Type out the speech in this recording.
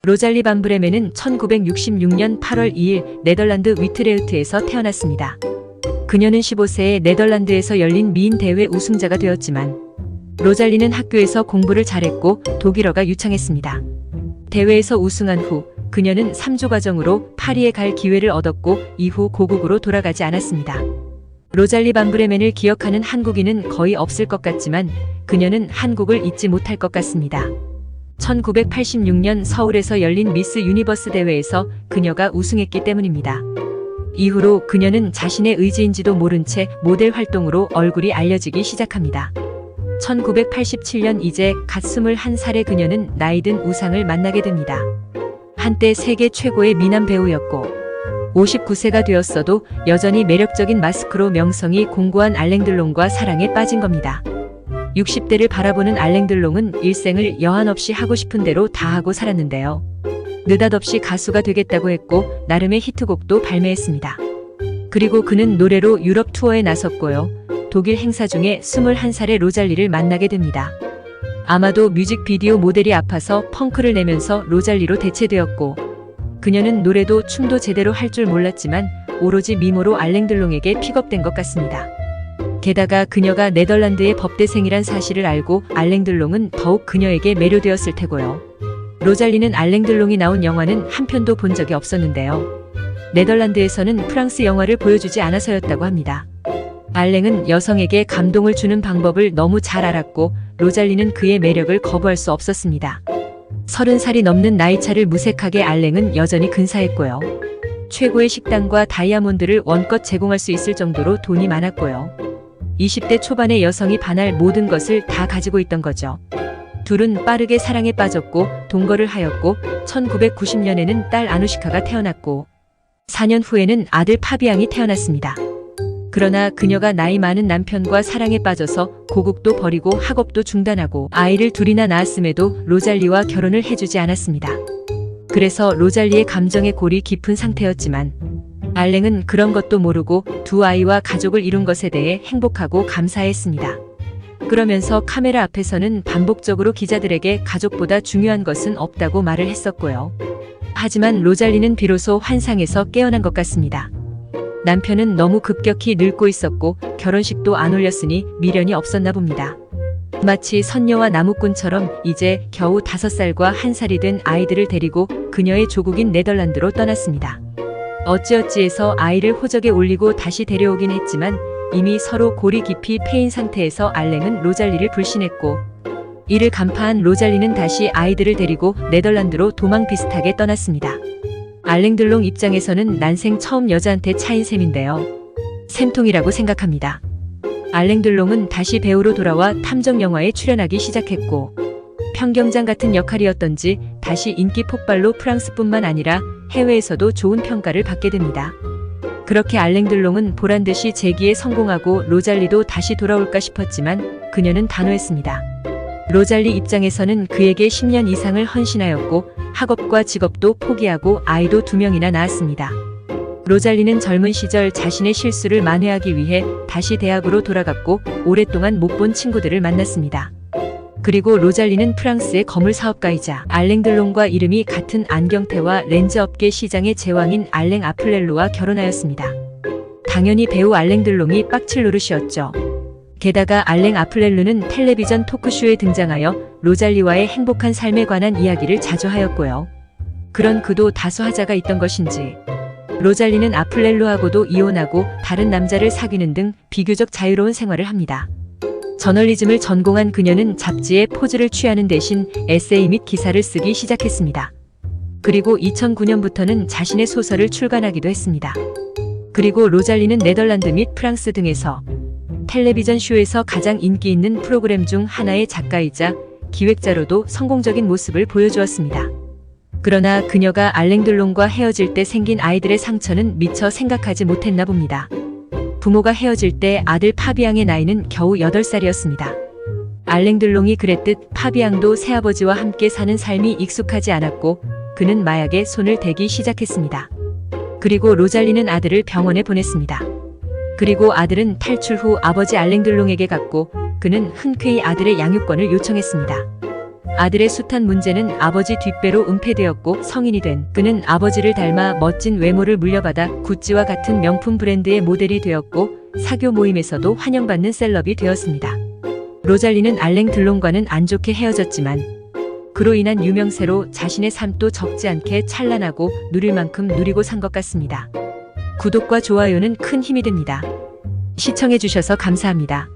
로잘리 반 브레멘은 1966년 8월 2일 네덜란드 위트레흐트에서 태어났습니다. 그녀는 15세에 네덜란드에서 열린 미인 대회 우승자가 되었지만 로잘리는 학교에서 공부를 잘했고 독일어가 유창했습니다. 대회에서 우승한 후 그녀는 3주 과정으로 파리에 갈 기회를 얻었고 이후 고국으로 돌아가지 않았습니다. 로잘리 반 브레멘을 기억하는 한국인은 거의 없을 것 같지만 그녀는 한국을 잊지 못할 것 같습니다. 1986년 서울에서 열린 미스 유니버스 대회에서 그녀가 우승했기 때문입니다. 이후로 그녀는 자신의 의지인지도 모른 채 모델 활동으로 얼굴이 알려지기 시작합니다. 1987년 이제 갓 21살의 그녀는 나이든 우상을 만나게 됩니다. 한때 세계 최고의 미남 배우였고 59세가 되었어도 여전히 매력적인 마스크로 명성이 공고한 알랭 들롱과 사랑에 빠진 겁니다. 60대를 바라보는 알랭 들롱은 일생을 여한 없이 하고 싶은 대로 다 하고 살았는데요. 느닷없이 가수가 되겠다고 했고 나름의 히트곡도 발매했습니다. 그리고 그는 노래로 유럽 투어에 나섰고요. 독일 행사 중에 21살의 로잘리를 만나게 됩니다. 아마도 뮤직비디오 모델이 아파서 펑크를 내면서 로잘리로 대체되었고 그녀는 노래도 춤도 제대로 할 줄 몰랐지만 오로지 미모로 알랭 들롱에게 픽업된 것 같습니다. 게다가 그녀가 네덜란드의 법대생이란 사실을 알고 알랭 들롱은 더욱 그녀에게 매료되었을 테고요. 로잘리는 알랭 들롱이 나온 영화는 한 편도 본 적이 없었는데요. 네덜란드에서는 프랑스 영화를 보여주지 않아서였다고 합니다. 알랭은 여성에게 감동을 주는 방법을 너무 잘 알았고 로잘리는 그의 매력을 거부할 수 없었습니다. 30살이 넘는 나이차를 무색하게 알랭은 여전히 근사했고요. 최고의 식당과 다이아몬드를 원껏 제공할 수 있을 정도로 돈이 많았고요. 20대 초반의 여성이 반할 모든 것을 다 가지고 있던 거죠. 둘은 빠르게 사랑에 빠졌고 동거를 하였고 1990년에는 딸 아누시카가 태어났고 4년 후에는 아들 파비앙이 태어났습니다. 그러나 그녀가 나이 많은 남편과 사랑에 빠져서 고국도 버리고 학업도 중단하고 아이를 둘이나 낳았음에도 로잘리와 결혼을 해주지 않았습니다. 그래서 로잘리의 감정의 골이 깊은 상태였지만 알랭은 그런 것도 모르고 두 아이와 가족을 이룬 것에 대해 행복하고 감사했습니다. 그러면서 카메라 앞에서는 반복적으로 기자들에게 가족보다 중요한 것은 없다고 말을 했었고요. 하지만 로잘리는 비로소 환상에서 깨어난 것 같습니다. 남편은 너무 급격히 늙고 있었고 결혼식도 안 올렸으니 미련이 없었나 봅니다. 마치 선녀와 나무꾼처럼 이제 겨우 5살과 1살이 된 아이들을 데리고 그녀의 조국인 네덜란드로 떠났습니다. 어찌어찌해서 아이를 호적에 올리고 다시 데려오긴 했지만 이미 서로 골이 깊이 패인 상태에서 알랭은 로잘리를 불신했고 이를 간파한 로잘리는 다시 아이들을 데리고 네덜란드로 도망 비슷하게 떠났습니다. 알랭 들롱 입장에서는 난생 처음 여자한테 차인 셈인데요. 셈통이라고 생각합니다. 알랭 들롱은 다시 배우로 돌아와 탐정 영화에 출연하기 시작했고 평경장 같은 역할이었던지 다시 인기 폭발로 프랑스뿐만 아니라 해외에서도 좋은 평가를 받게 됩니다. 그렇게 알랭 들롱은 보란듯이 재기에 성공하고 로잘리도 다시 돌아올까 싶었지만 그녀는 단호했습니다. 로잘리 입장에서는 그에게 10년 이상을 헌신하였고 학업과 직업도 포기하고 아이도 2명이나 낳았습니다. 로잘리는 젊은 시절 자신의 실수를 만회하기 위해 다시 대학으로 돌아갔고 오랫동안 못 본 친구들을 만났습니다. 그리고 로잘리는 프랑스의 거물 사업가이자 알랭 들롱과 이름이 같은 안경테와 렌즈 업계 시장의 제왕인 알랭 아플렐루와 결혼하였습니다. 당연히 배우 알랭 들롱이 빡칠 노릇이었죠. 게다가 알랭 아플렐루는 텔레비전 토크쇼에 등장하여 로잘리와의 행복한 삶에 관한 이야기를 자주 하였고요. 그런 그도 다소 하자가 있던 것인지 로잘리는 아플렐루하고도 이혼하고 다른 남자를 사귀는 등 비교적 자유로운 생활을 합니다. 저널리즘을 전공한 그녀는 잡지에 포즈를 취하는 대신 에세이 및 기사를 쓰기 시작했습니다. 그리고 2009년부터는 자신의 소설을 출간하기도 했습니다. 그리고 로잘리는 네덜란드 및 프랑스 등에서 텔레비전 쇼에서 가장 인기 있는 프로그램 중 하나의 작가이자 기획자로도 성공적인 모습을 보여주었습니다. 그러나 그녀가 알랭 들롱과 헤어질 때 생긴 아이들의 상처는 미처 생각하지 못했나 봅니다. 부모가 헤어질 때 아들 파비앙의 나이는 겨우 8살이었습니다. 알랭 들롱이 그랬듯 파비앙도 새아버지와 함께 사는 삶이 익숙하지 않았고 그는 마약에 손을 대기 시작했습니다. 그리고 로잘리는 아들을 병원에 보냈습니다. 그리고 아들은 탈출 후 아버지 알랭 들롱에게 갔고 그는 흔쾌히 아들의 양육권을 요청했습니다. 아들의 숱한 문제는 아버지 뒷배로 은폐되었고 성인이 된 그는 아버지를 닮아 멋진 외모를 물려받아 구찌와 같은 명품 브랜드의 모델이 되었고 사교 모임에서도 환영받는 셀럽이 되었습니다. 로잘리는 알랭 들롱과는 안 좋게 헤어졌지만 그로 인한 유명세로 자신의 삶도 적지 않게 찬란하고 누릴 만큼 누리고 산 것 같습니다. 구독과 좋아요는 큰 힘이 됩니다. 시청해주셔서 감사합니다.